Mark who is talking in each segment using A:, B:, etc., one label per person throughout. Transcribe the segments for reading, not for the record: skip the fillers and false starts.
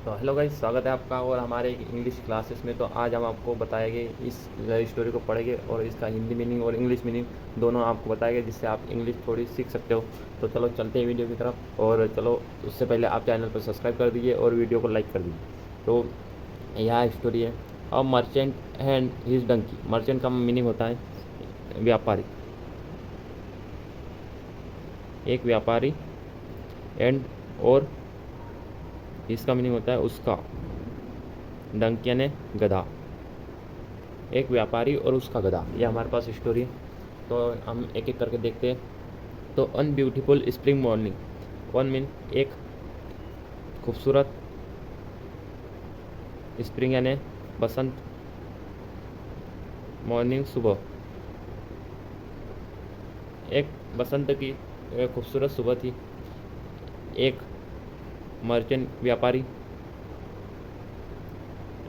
A: तो hello guys, स्वागत है आपका और हमारे इंग्लिश क्लासेस में। तो आज हम आपको बताएंगे, इस स्टोरी को पढ़ेंगे और इसका हिंदी मीनिंग और इंग्लिश मीनिंग दोनों आपको बताएंगे, जिससे आप इंग्लिश थोड़ी सीख सकते हो। तो चलो चलते हैं वीडियो की तरफ। और चलो उससे पहले आप चैनल पर सब्सक्राइब कर दीजिए और वीडियो को लाइक कर दीजिए। तो यह स्टोरी है a merchant and his donkey. Merchant का मीनिंग होता है व्यापारी, एक व्यापारी, एंड और इसका मीनिंग होता है उसका, डंकी यानी गधा, एक व्यापारी और उसका गधा। ये हमारे पास स्टोरी है। तो हम एक एक करके देखते हैं। तो an beautiful spring morning, one mean एक खूबसूरत, स्प्रिंग यानी बसंत, मॉर्निंग सुबह, एक बसंत की खूबसूरत सुबह थी। एक मर्चेंट व्यापारी,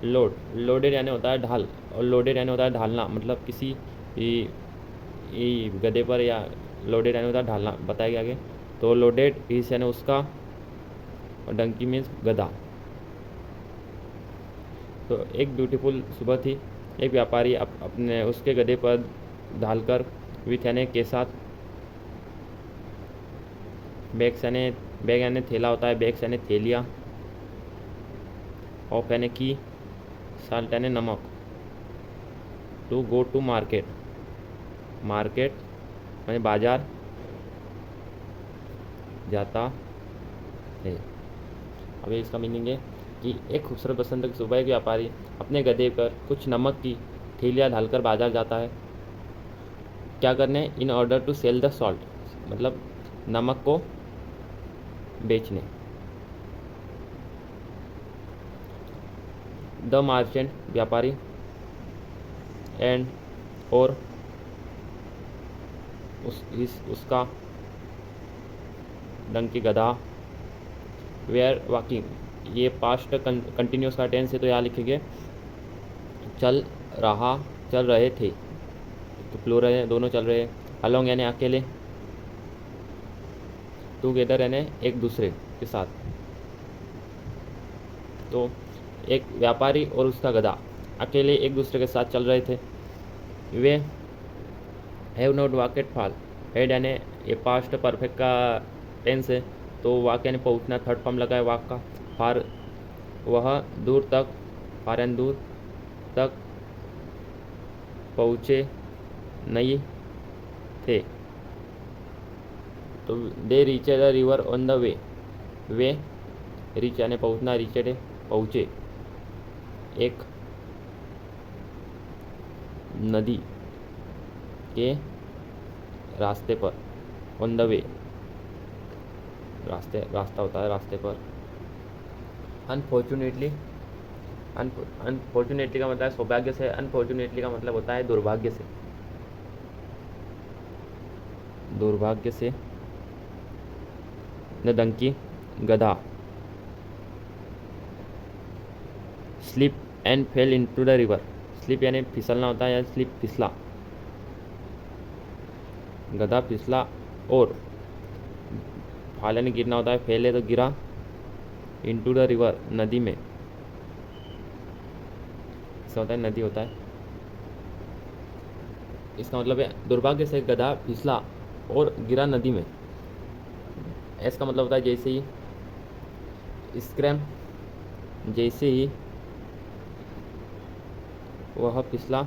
A: लोडेड यानी होता है ढाल, और लोडेड यानी होता है ढालना, मतलब किसी गधे पर, या लोडेड यानी होता है ढालना, बताया गया आगे। तो लोडेड हिस यानी उसका, और डंकी मीन्स गधा। तो एक ब्यूटीफुल सुबह थी, एक व्यापारी अपने उसके गधे पर ढालकर, विथ यानी के साथ, बैग यानी थैला होता है, बैग्स यानी थैलियाँ, ऑफ यानी की, साल्ट यानी नमक, to go to market, market यानी बाजार जाता है। अब इसका मीनिंग है कि एक खूबसूरत बसंत की सुबह एक व्यापारी अपने गधे पर कुछ नमक की थैलियाँ ढालकर बाजार जाता है। क्या करने? In order to sell the salt, मतलब नमक को बेचने। द मार्चेंट व्यापारी, एंड और उसका, डंकी गधा, वेयर वॉकिंग, ये पास्ट कंटिन्यूस का टेंस है, तो यहाँ लिखेंगे चल रहे थे, तो प्लूरल है, दोनों चल रहे हैं। अलोंग यानी अकेले, टुगेदर यानी एक दूसरे के साथ। तो एक व्यापारी और उसका गधा अकेले एक दूसरे के साथ चल रहे थे। वे हैव नॉट वॉकेड फार, हैड यानी ये पास्ट परफेक्ट का टेंस है, तो वॉक यानी पहुँचना, थर्ड फॉर्म लगा है वॉक का। फार वह दूर तक, फार यानी दूर तक पहुँचे नहीं थे। तो they reach the river on the way reach यानी पहुँचना, रीचेड है पहुँचे, एक नदी के रास्ते पर, ऑन द वे रास्ता होता है रास्ते पर। अनफॉर्चुनेटली, अनफॉर्चुनेटली का मतलब है सौभाग्य से, अनफॉर्चुनेटली का मतलब होता है दुर्भाग्य से, दुर्भाग्य से। द डंकी गधा slip and fail into the river, slip यानी फिसलना होता है, या स्लिप फिसला, गधा फिसला, और फाल यानी गिरना होता है, फेल है तो गिरा, इनटू द रिवर नदी में, इसका होता है नदी होता है। इसका मतलब है दुर्भाग्य से गधा फिसला और गिरा नदी में। इसका मतलब होता है जैसे ही स्क्रैम, जैसे ही वह फिसला,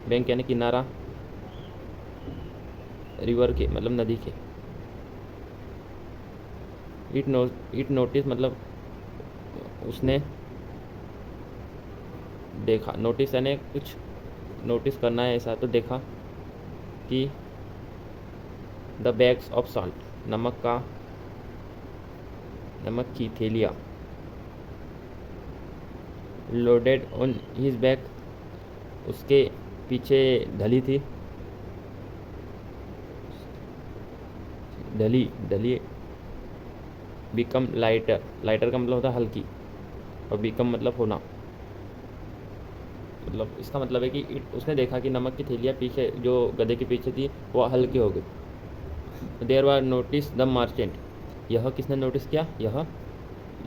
A: बैंक यानी किनारा, रिवर के मतलब नदी के। इट नोटिस मतलब उसने देखा, नोटिस यानी कुछ नोटिस करना है ऐसा, तो देखा कि द बैग्स ऑफ सॉल्ट, नमक की थैलियाँ, लोडेड ऑन हिज बैक, उसके पीछे ढली थी, ढली। बिकम लाइटर, लाइटर का मतलब होता है हल्की, और बिकम मतलब होना, मतलब इसका मतलब है कि उसने देखा कि नमक की थैलियाँ पीछे, जो गधे के पीछे थी, वो हल्की हो गई। There was notice the merchant, यह किसने नोटिस किया, यह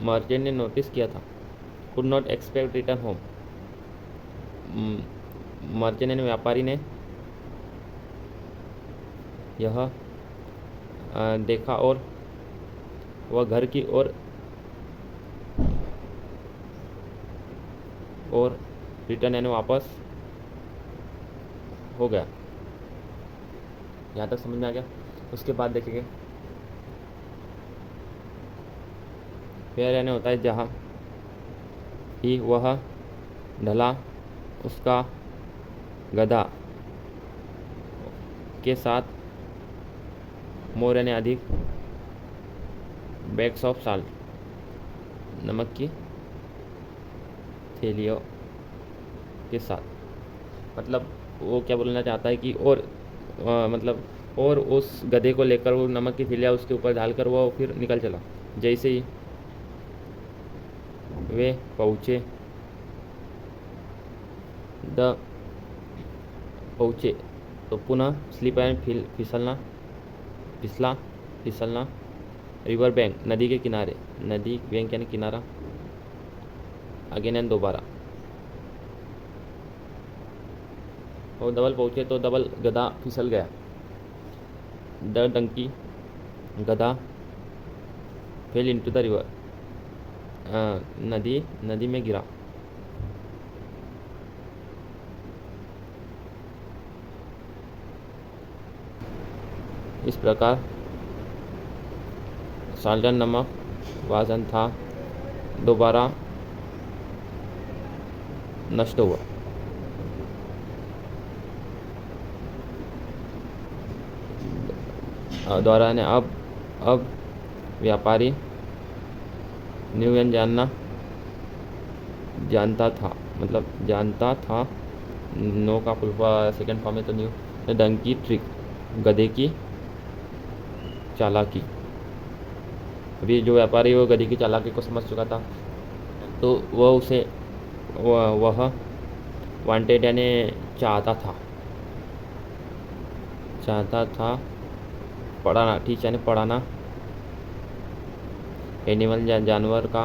A: मर्चेंट ने नोटिस किया था। Could not expect return home, merchant ने व्यापारी ने यह देखा और वह घर की और रिटर्न यानी वापस हो गया। यहाँ तक समझ में आ गया। उसके बाद देखेंगे फेयर यानी होता है जहाँ ही वह ढला उसका गधा के साथ मोर यानी अधिक बैग्स ऑफ साल्ट, नमक की थैलियों के साथ। मतलब वो क्या बोलना चाहता है कि और मतलब और उस गधे को लेकर वो नमक की थैलियाँ उसके ऊपर डालकर वो फिर निकल चला। जैसे ही वे पहुँचे पहुँचे तो पुनः स्लिप एंड फिसलना रिवर बैंक, नदी के किनारे, नदी बैंक यानी किनारा, अगेन एंड दोबारा। और डबल पहुँचे तो डबल गधा फिसल गया। द डंकी, गधा, फेल इनटू द रिवर, नदी में गिरा। इस प्रकार साल्टन नमक वाजन था दोबारा नष्ट हुआ। द्वारा ने अब व्यापारी न्यूयन जानता था, मतलब जानता था, नो का फुल सेकेंड फॉर्म है तो न्यू। डंकी ट्रिक, गधे की चालाकी। अभी जो व्यापारी वो गधे की चालाकी को समझ चुका था तो वह वांटेड यानी चाहता था पढ़ाना, टीच यानी पढ़ाना, एनिमल जानवर का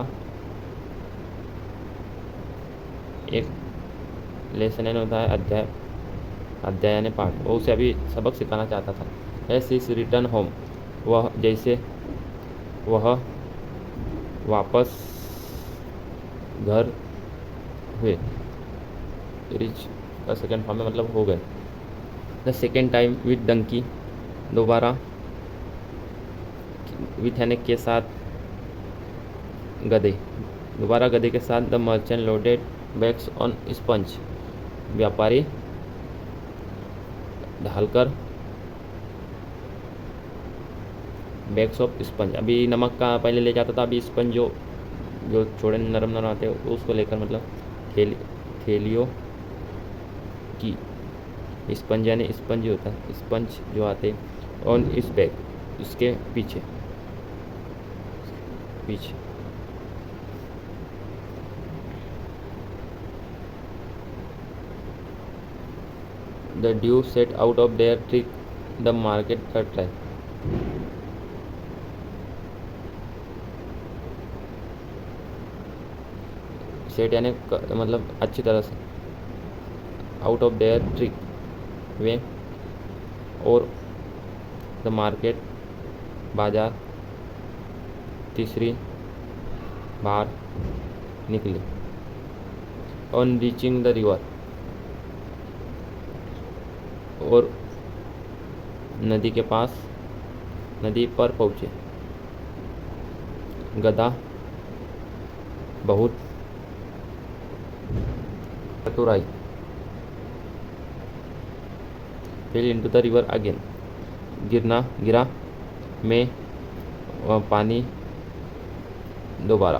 A: एक लेसन यानी होता है अध्याय यानी पाठ, वो उसे अभी सबक सिखाना चाहता था। एस इस रिटर्न होम, वह जैसे वह वापस घर हुए। रिच का सेकेंड फॉर्म में मतलब हो गए। The second time with donkey, दोबारा विथ यानी के साथ, गधे, दोबारा गधे के साथ। The merchant loaded bags on sponge, व्यापारी ढालकर बैग्स ऑफ स्पंज, अभी नमक का पहले ले जाता था, अभी स्पंज जो छोड़े नरम नरम आते हैं उसको लेकर, मतलब थैलियों की। स्पंज यानी स्पंज होता है, स्पंज जो आते ऑन इस बैग, उसके पीछे। The due set out of their trick the market का ट्राई, सेट यानी मतलब अच्छी तरह से, आउट ऑफ देयर ट्रिक वे, और द मार्केट बाजार तीसरी बार निकली। ऑन रीचिंग द रिवर, और नदी पर पहुँचे। गधा बहुत चतुराई, fail into the river again, गिरा में पानी दोबारा।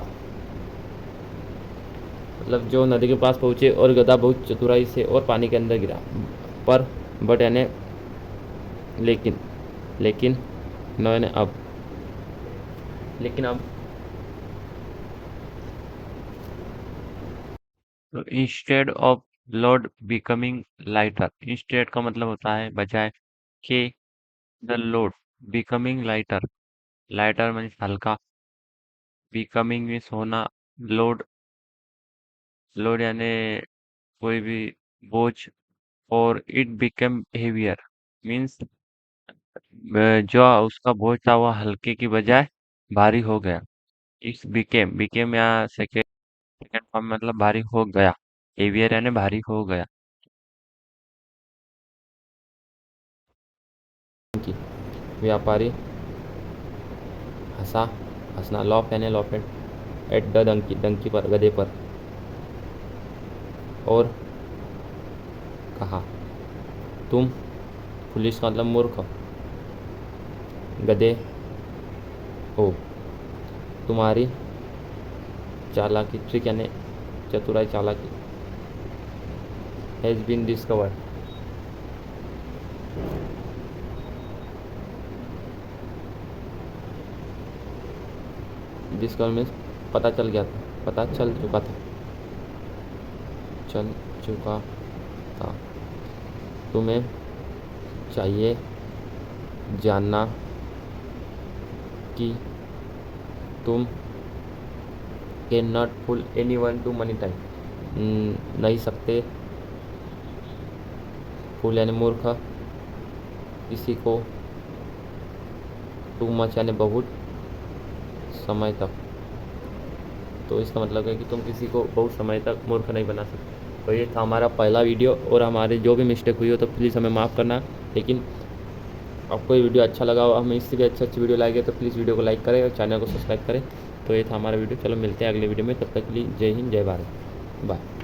A: मतलब जो नदी के पास पहुँचे और गधा बहुत चतुराई से और पानी के अंदर गिरा। पर बट यानी लेकिन नो यानी अब, लेकिन अब। तो instead of load becoming lighter, instead का मतलब होता है बजाय, के the load becoming lighter, lighter means हल्का, बिकमिंग मीन्स होना, लोड, लोड यानी कोई भी बोझ, और इट बिकम हेवियर मीन्स जो उसका बोझ था वो हल्के की बजाय भारी हो गया। इट्स बिकेम या सेकेंड फॉर्म मतलब भारी हो गया, हेवियर यानी भारी हो गया। की व्यापारी हंसा, हंसना, लॉफ यानी लॉफेड एट द डंकी, डंकी पर, गधे पर। और कहा तुम, पुलिस का मतलब मूर्ख, गधे हो, तुम्हारी चालाकी, ट्रिक यानी चतुराई, चालाकी, has been discovered, discover means पता चल गया था, पता चल चुका था, चल चुका था। तुम्हें चाहिए जानना कि तुम can not full any one two money time, नहीं सकते, फुल यानी मूर्ख, किसी को, टू मच यानी बहुत समय तक। तो इसका मतलब है कि तुम किसी को बहुत समय तक मूर्ख नहीं बना सकते। तो ये था हमारा पहला वीडियो, और हमारे जो भी मिस्टेक हुई हो तो प्लीज़ हमें माफ़ करना। लेकिन आपको ये वीडियो अच्छा लगा हो, हमें इससे भी अच्छी वीडियो लाएंगे, तो प्लीज़ वीडियो को लाइक करें और चैनल को सब्सक्राइब करें। तो ये था हमारा वीडियो, चलो मिलते हैं अगले वीडियो में, तब तक के लिए जय हिंद, जय भारत, बाय।